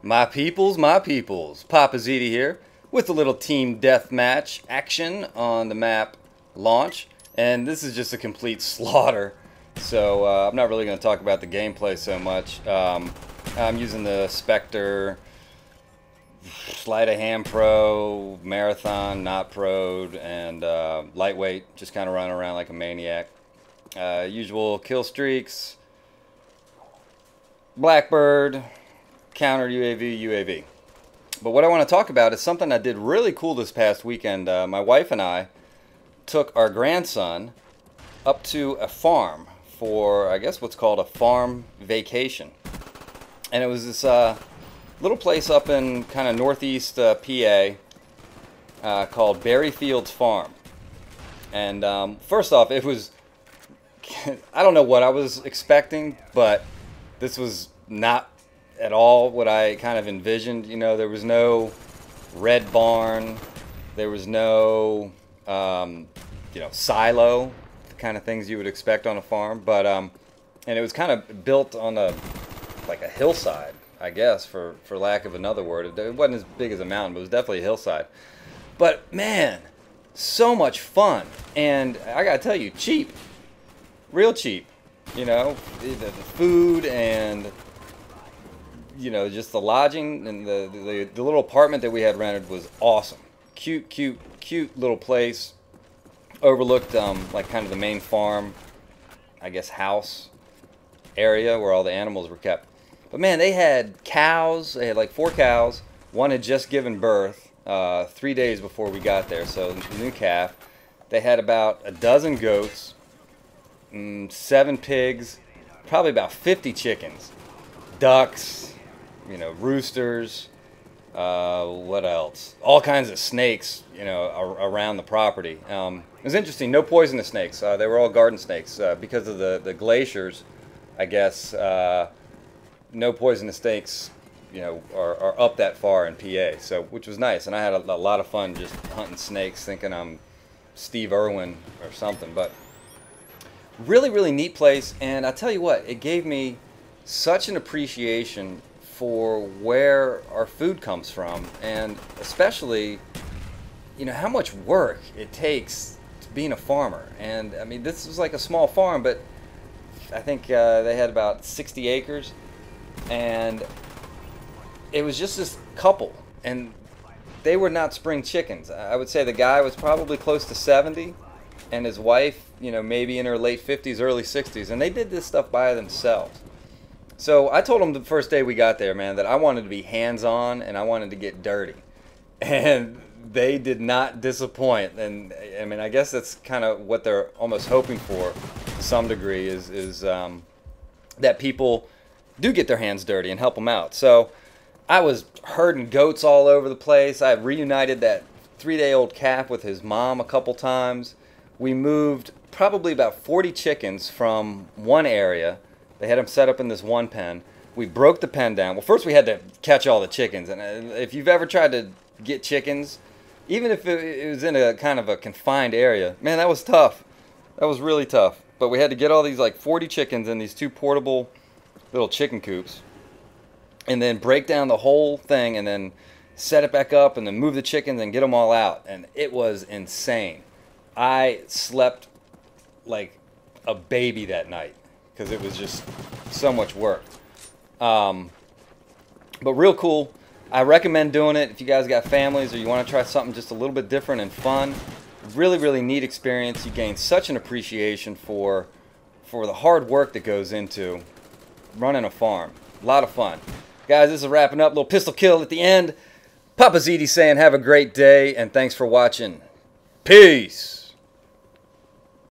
My peoples, papaziti here with a little team deathmatch action on the map Launch, and this is just a complete slaughter. So I'm not really going to talk about the gameplay so much. I'm using the Spectre, Sleight of Hand Pro, Marathon, not Pro'd, and lightweight, just kind of running around like a maniac. Usual kill streaks, Blackbird, counter UAV. But what I want to talk about is something I did really cool this past weekend. My wife and I took our grandson up to a farm for, I guess, what's called a farm vacation. And it was this little place up in kind of northeast PA called Berryfields Farm. And first off, it was, I don't know what I was expecting, but this was not at all what I kind of envisioned. You know, there was no red barn, there was no you know, silo, the kind of things you would expect on a farm, but and it was kind of built on a like a hillside, I guess, for lack of another word. It wasn't as big as a mountain, but it was definitely a hillside. But man, so much fun, and I gotta tell you, cheap, real cheap. You know, the food and, you know, just the lodging and the little apartment that we had rented was awesome. Cute little place. Overlooked like kind of the main farm, I guess, house area where all the animals were kept. But man, they had cows. They had like 4 cows. One had just given birth 3 days before we got there, so the new calf. They had about a dozen goats, 7 pigs, probably about 50 chickens, ducks, you know, roosters, what else? All kinds of snakes, you know, around the property. It was interesting, no poisonous snakes. They were all garden snakes because of the glaciers, I guess. No poisonous snakes, you know, are up that far in PA, so which was nice. And I had a lot of fun just hunting snakes, thinking I'm Steve Irwin or something. But really neat place, and I tell you what, it gave me such an appreciation for where our food comes from, and especially, you know, how much work it takes to being a farmer. And I mean, this was like a small farm, but I think they had about 60 acres, and it was just this couple, and they were not spring chickens. I would say the guy was probably close to 70, and his wife, you know, maybe in her late 50s, early 60s, and they did this stuff by themselves. So I told them the first day we got there, man, that I wanted to be hands-on and I wanted to get dirty. And they did not disappoint. And I mean, I guess that's kind of what they're almost hoping for to some degree is that people do get their hands dirty and help them out. So I was herding goats all over the place. I reunited that 3-day-old calf with his mom a couple times. We moved probably about 40 chickens from one area. They had them set up in this one pen. We broke the pen down. Well, first we had to catch all the chickens. And if you've ever tried to get chickens, even if it was in a kind of a confined area, man, that was tough. That was really tough. But we had to get all these like 40 chickens in these 2 portable little chicken coops, and then break down the whole thing, and then set it back up, and then move the chickens and get them all out. And it was insane. I slept like a baby that night, because it was just so much work. But real cool. I recommend doing it if you guys got families or you want to try something just a little bit different and fun. Really neat experience. You gain such an appreciation for the hard work that goes into running a farm. A lot of fun. Guys, this is wrapping up. Little pistol kill at the end. papaziti saying have a great day, and thanks for watching. Peace.